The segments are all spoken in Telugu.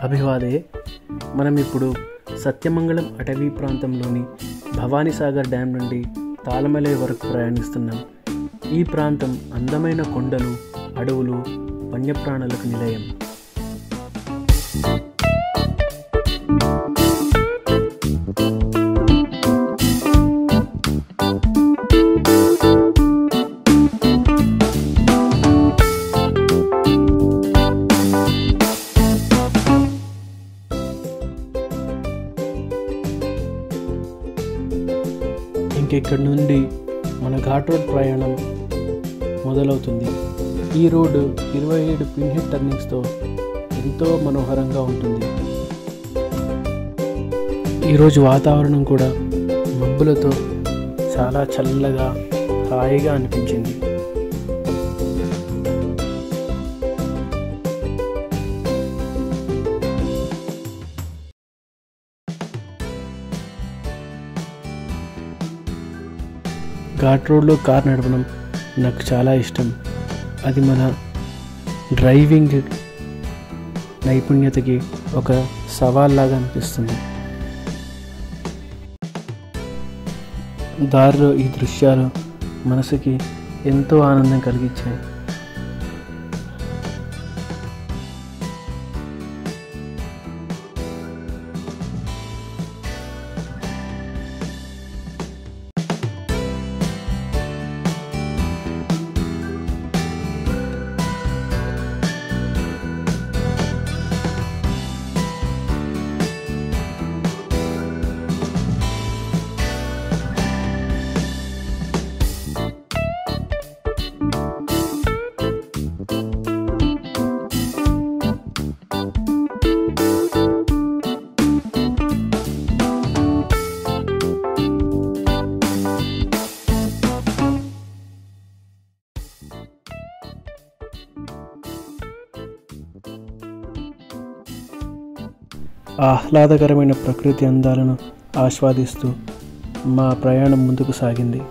అభివాదే. మనం ఇప్పుడు సత్యమంగళం అటవీ ప్రాంతంలోని భవానీసాగర్ డ్యామ్ నుండి తాళమలై వరకు ప్రయాణిస్తున్నాం. ఈ ప్రాంతం అందమైన కొండలు, అడవులు, వన్యప్రాణులకు నిలయం. ఇంకెక్కడి నుండి మన ఘాట్ రోడ్ ప్రయాణం మొదలవుతుంది. ఈ రోడ్డు 27 పిన్హెడ్ టర్నింగ్స్తో ఎంతో మనోహరంగా ఉంటుంది. ఈరోజు వాతావరణం కూడా మబ్బులతో చాలా చల్లగా, హాయిగా అనిపించింది. ఘాట్ రోడ్లో కార్ నడపడం నాకు చాలా ఇష్టం. అది మన డ్రైవింగ్ నైపుణ్యతకి ఒక సవాల్లాగా అనిపిస్తుంది. దారిలో ఈ దృశ్యాలు మనసుకి ఎంతో ఆనందం కలిగించాయి. ఆహ్లాదకరమైన ప్రకృతి అందాలను ఆస్వాదిస్తూ మా ప్రయాణం ముందుకు సాగింది.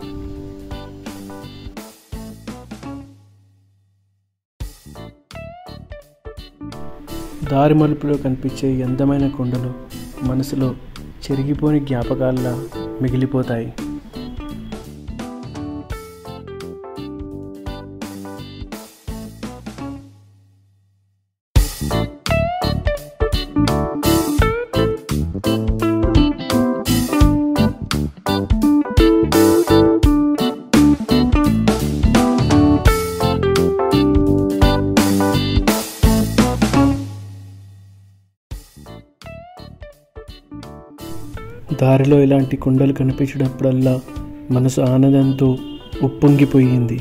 దారి మలుపులో కనిపించే అందమైన కొండలు మనసులో చెరిగిపోని జ్ఞాపకాల్లా మిగిలిపోతాయి. దారిలో ఇలాంటి కొండలు కనిపించినప్పుడల్లా మనసు ఆనందంతో ఉప్పొంగిపోయింది.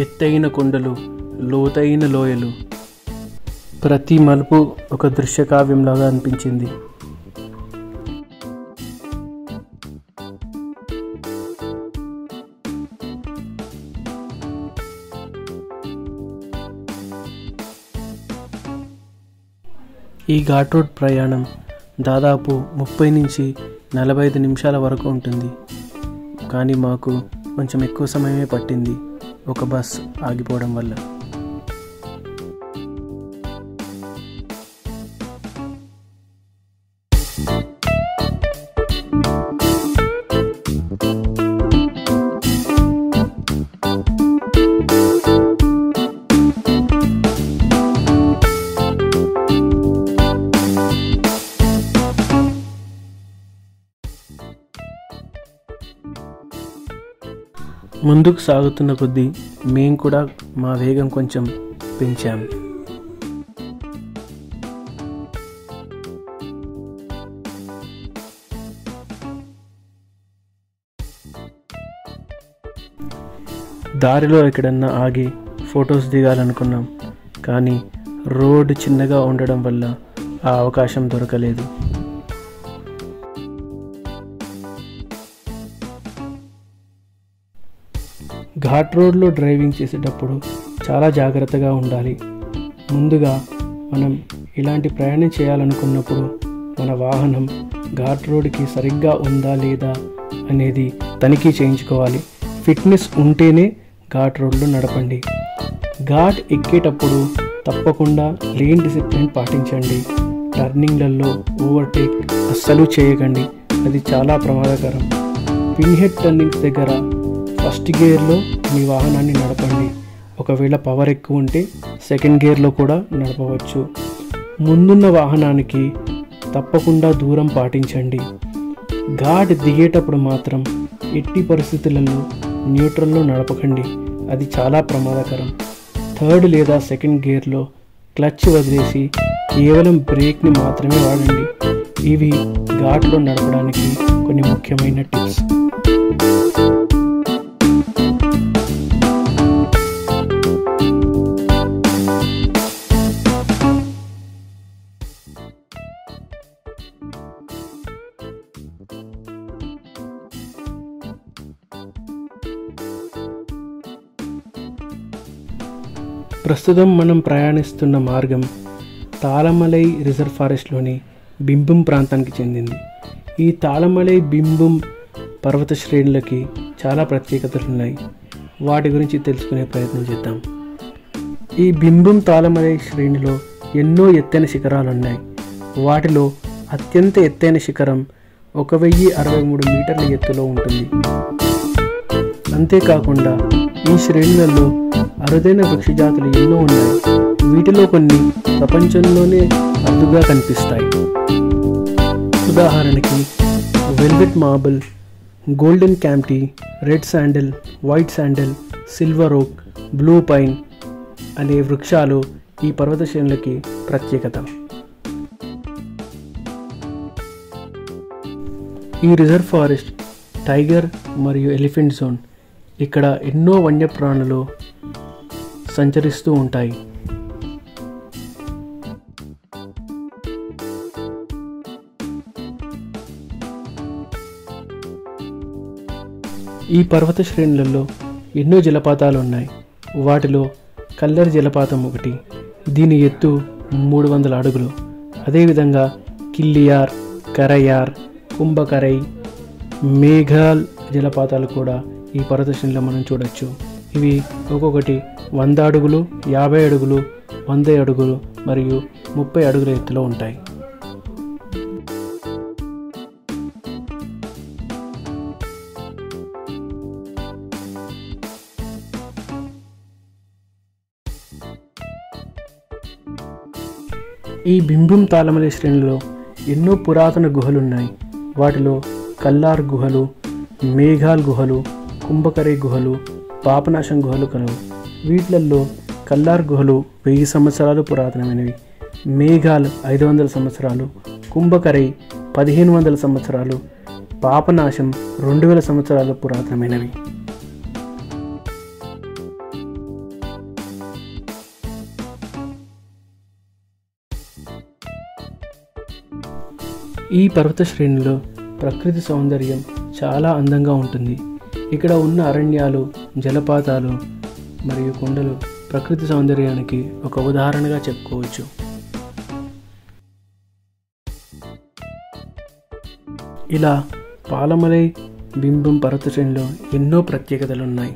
ఎత్తైన కొండలు, లోతైన లోయలు, ప్రతి మలుపు ఒక దృశ్యకావ్యంలాగా అనిపించింది. ఈ ఘాట్ రోడ్ ప్రయాణం దాదాపు 30 నుంచి 45 నిమిషాల వరకు ఉంటుంది. కానీ మాకు కొంచెం ఎక్కువ సమయమే పట్టింది, ఒక బస్ ఆగిపోవడం వల్ల. ముందుకు సాగుతున్న కొద్దీ మేము కూడా మా వేగం కొంచెం పెంచాము. దారిలో ఎక్కడన్నా ఆగి ఫొటోస్ దిగాలనుకున్నాం, కానీ రోడ్డు చిన్నగా ఉండడం వల్ల ఆ అవకాశం దొరకలేదు. ఘాట్ రోడ్లో డ్రైవింగ్ చేసేటప్పుడు చాలా జాగ్రత్తగా ఉండాలి. ముందుగా మనం ఇలాంటి ప్రయాణం చేయాలనుకున్నప్పుడు మన వాహనం ఘాట్ రోడ్కి సరిగ్గా ఉందా లేదా అనేది తనిఖీ చేయించుకోవాలి. ఫిట్నెస్ ఉంటేనే ఘాట్ రోడ్లో నడపండి. ఘాట్ ఎక్కేటప్పుడు తప్పకుండా లేన్ డిసిప్లిన్ పాటించండి. టర్నింగ్లలో ఓవర్టేక్ అస్సలు చేయకండి, అది చాలా ప్రమాదకరం. పిన్ హెడ్ టర్నింగ్స్ దగ్గర ఫస్ట్ గేర్లో మీ వాహనాన్ని నడపండి. ఒకవేళ పవర్ ఎక్కువ ఉంటే సెకండ్ గేర్లో కూడా నడపవచ్చు. ముందున్న వాహనానికి తప్పకుండా దూరం పాటించండి. ఘాట్ దిగేటప్పుడు మాత్రం ఎట్టి పరిస్థితులలో న్యూట్రల్లో నడపకండి, అది చాలా ప్రమాదకరం. థర్డ్ లేదా సెకండ్ గేర్లో క్లచ్ వదిలేసి కేవలం బ్రేక్ని మాత్రమే వాడండి. ఇవి ఘాట్లో నడపడానికి కొన్ని ముఖ్యమైన టిప్స్. ప్రస్తుతం మనం ప్రయాణిస్తున్న మార్గం తాళమలై రిజర్వ్ ఫారెస్ట్లోని బింబుం ప్రాంతానికి చెందింది. ఈ తాళమలై బింబుం పర్వత శ్రేణులకి చాలా ప్రత్యేకతలు ఉన్నాయి. వాటి గురించి తెలుసుకునే ప్రయత్నం చేద్దాం. ఈ బింబుం తాళమలై శ్రేణిలో ఎన్నో ఎత్తైన శిఖరాలు ఉన్నాయి. వాటిలో అత్యంత ఎత్తైన శిఖరం 1063 మీటర్ల ఎత్తులో ఉంటుంది. అంతేకాకుండా ఈ శ్రేణులలో అరుదైన వృక్ష జాతులు ఎన్నో ఉన్నాయి. వీటిలో కొన్ని ప్రపంచంలోనే అరుదుగా కనిపిస్తాయి. ఉదాహరణకి వెల్వెట్ మార్బుల్, గోల్డెన్ క్యాంప్టీ, red sandal, white sandal, silver oak, blue pine అనే వృక్షాలు ఈ పర్వత శ్రేణులకి ప్రత్యేకత. ఈ రిజర్వ్ ఫారెస్ట్ టైగర్ మరియు ఎలిఫెంట్ జోన్. ఇక్కడ ఎన్నో వన్యప్రాణులు సంచరిస్తూ ఉంటాయి. ఈ పర్వత శ్రేణులలో ఎన్నో జలపాతాలు ఉన్నాయి. వాటిలో కల్లర్ జలపాతం ఒకటి. దీని ఎత్తు 300 అడుగులు. అదేవిధంగా కిల్లియార్, కరయార్, కుంభకరై, మేఘాల్ జలపాతాలు కూడా ఈ పర్వత శ్రేణిలో మనం చూడొచ్చు. ఇవి ఒక్కొక్కటి 100 అడుగులు, 50 అడుగులు, 100 అడుగులు మరియు 30 అడుగుల ఎత్తులో ఉంటాయి. ఈ బింబుం తాళమలై శ్రేణిలో ఎన్నో పురాతన గుహలున్నాయి. వాటిలో కల్లార్ గుహలు, మేఘాల్ గుహలు, కుంభకరై గుహలు, పాపనాశం గుహలు కలవు. వీటిల్లో కల్లార్ గుహలు 1000 సంవత్సరాలు పురాతనమైనవి, మేఘాల్ 500 సంవత్సరాలు, కుంభకరై 1500 సంవత్సరాలు, పాపనాశం 2000 సంవత్సరాలు పురాతనమైనవి. ఈ పర్వత శ్రేణిలో ప్రకృతి సౌందర్యం చాలా అందంగా ఉంటుంది. ఇక్కడ ఉన్న అరణ్యాలు, జలపాతాలు మరియు కొండలు ప్రకృతి సౌందర్యానికి ఒక ఉదాహరణగా చెప్పుకోవచ్చు. ఇలా పాలమలై బింబుం పర్వత శ్రేణిలో ఎన్నో ప్రత్యేకతలు ఉన్నాయి.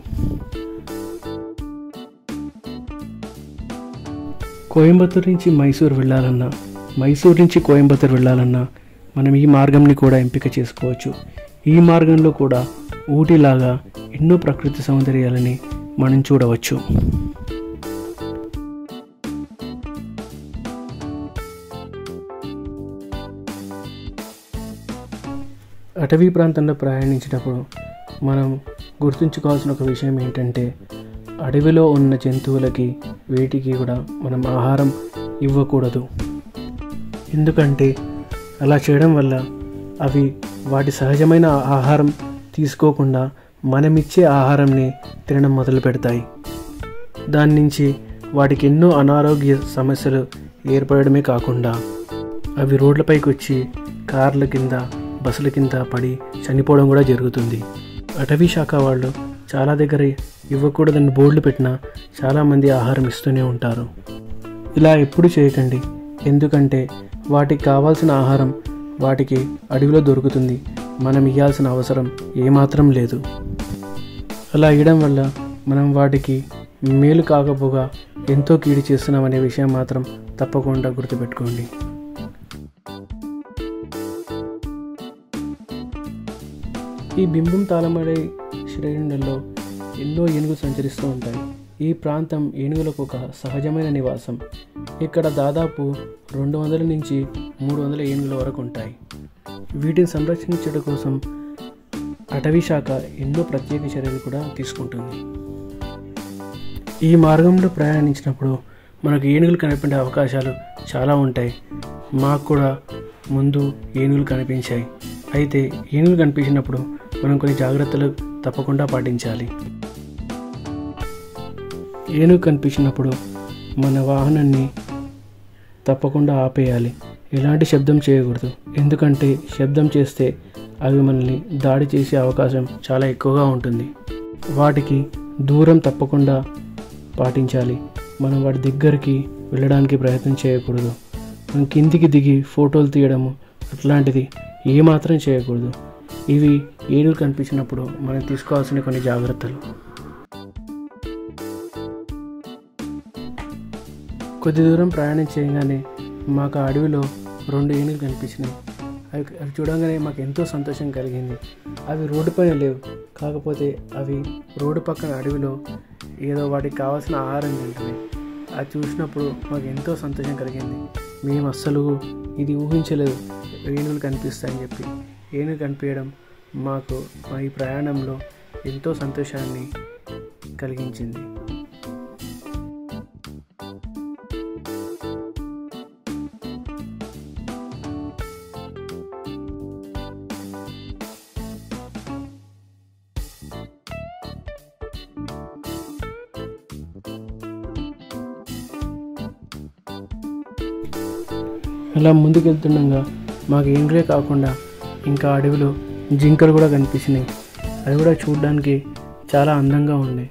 కోయంబత్తూరు నుంచి మైసూర్ వెళ్ళాలన్నా, మైసూర్ నుంచి కోయంబత్తూరు వెళ్ళాలన్నా మనం ఈ మార్గంని కూడా ఎంపిక చేసుకోవచ్చు. ఈ మార్గంలో కూడా ఊటీలాగా ఎన్నో ప్రకృతి సౌందర్యాలని మనం చూడవచ్చు. అటవీ ప్రాంతంలో ప్రయాణించేటప్పుడు మనం గుర్తుంచుకోవాల్సిన ఒక విషయం ఏంటంటే, అడవిలో ఉన్న జంతువులకి వేటికి కూడా మనం ఆహారం ఇవ్వకూడదు. ఎందుకంటే అలా చేయడం వల్ల అవి వాటి సహజమైన ఆహారం తీసుకోకుండా మనమిచ్చే ఆహారంని తినడం మొదలు పెడతాయి. దాని నుంచి వాటికి ఎన్నో అనారోగ్య సమస్యలు ఏర్పడమే కాకుండా అవి రోడ్లపైకి వచ్చి కార్ల కింద బస్సుల కింద పడి చనిపోవడం కూడా జరుగుతుంది. అటవీ శాఖ వాళ్ళు చాలా దగ్గర ఇవ్వకూడదని బోర్డులు పెట్టినా చాలామంది ఆహారం ఇస్తూనే ఉంటారు. ఇలా ఎప్పుడు చేయకండి, ఎందుకంటే వాటికి కావాల్సిన ఆహారం వాటికి అడవిలో దొరుకుతుంది. మనం ఇవ్వాల్సిన అవసరం ఏమాత్రం లేదు. అలా ఇవ్వడం వల్ల మనం వాటికి మేలు కాకపోగా ఎంతో కీడు చేస్తున్నామనే విషయం మాత్రం తప్పకుండా గుర్తుపెట్టుకోండి. ఈ బింబం తాళమడై శ్రేణులలో ఎన్నో ఏనుగులు సంచరిస్తూ ఉంటాయి. ఈ ప్రాంతం ఏనుగులకు ఒక సహజమైన నివాసం. ఇక్కడ దాదాపు 200 నుంచి 300 ఏనుగుల వరకు ఉంటాయి. వీటిని సంరక్షించడం కోసం అటవీ శాఖ ఎన్నో ప్రత్యేక చర్యలు కూడా తీసుకుంటుంది. ఈ మార్గంలో ప్రయాణించినప్పుడు మనకు ఏనుగులు కనిపించే అవకాశాలు చాలా ఉంటాయి. మాకు కూడా ముందు ఏనుగులు కనిపించాయి. అయితే ఏనుగులు కనిపించినప్పుడు మనం కొన్ని జాగ్రత్తలు తప్పకుండా పాటించాలి. ఏనుగు కనిపించినప్పుడు మన వాహనాన్ని తప్పకుండా ఆపేయాలి. ఎలాంటి శబ్దం చేయకూడదు, ఎందుకంటే శబ్దం చేస్తే అవి మనల్ని దాడి చేసే అవకాశం చాలా ఎక్కువగా ఉంటుంది. వాటికి దూరం తప్పకుండా పాటించాలి. మనం వాటి దగ్గరికి వెళ్ళడానికి ప్రయత్నం చేయకూడదు. మనం కిందికి దిగి ఫోటోలు తీయడము అట్లాంటిది ఏమాత్రం చేయకూడదు. ఇవి ఏనుగులు కనిపించినప్పుడు మనం తీసుకోవాల్సిన కొన్ని జాగ్రత్తలు. కొద్ది దూరం ప్రయాణం చేయగానే మాకు ఆ అడవిలో 2 ఏనుగులు కనిపించినాయి. అవి చూడగానే మాకు ఎంతో సంతోషం కలిగింది. అవి రోడ్డు పైన లేవు, కాకపోతే అవి రోడ్డు పక్కన అడవిలో ఏదో వాటికి కావాల్సిన ఆహారం తింటున్నాయి. అది చూసినప్పుడు మాకు ఎంతో సంతోషం కలిగింది. మేము అస్సలు ఇది ఊహించలేదు ఏనుగులు కనిపిస్తాయని చెప్పి. ఏనుగు కనిపించడం మాకు మా ఈ ప్రయాణంలో ఎంతో సంతోషాన్ని కలిగించింది. అలా ముందుకెళ్తుండగా మాకు ఏనుగులే కాకుండా ఇంకా అడవిలో జింకలు కూడా కనిపించినాయి. అవి కూడా చూడడానికి చాలా అందంగా ఉన్నాయి.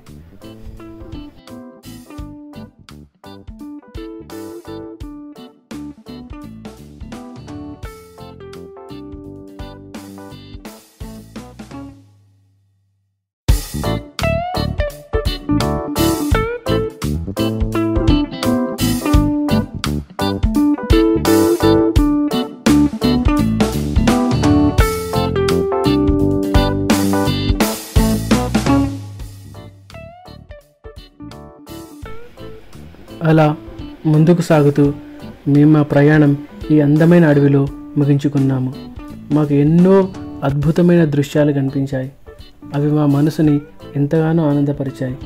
అలా ముందుకు సాగుతూ మేము మా ప్రయాణం ఈ అందమైన అడవిలో ముగించుకున్నాము. మాకు ఎన్నో అద్భుతమైన దృశ్యాలు కనిపించాయి. అవి మా మనసుని ఎంతగానో ఆనందపరిచాయి.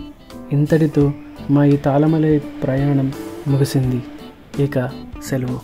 ఇంతటితో మా ఈ తాళమలై ప్రయాణం ముగిసింది. ఇక సెలవు.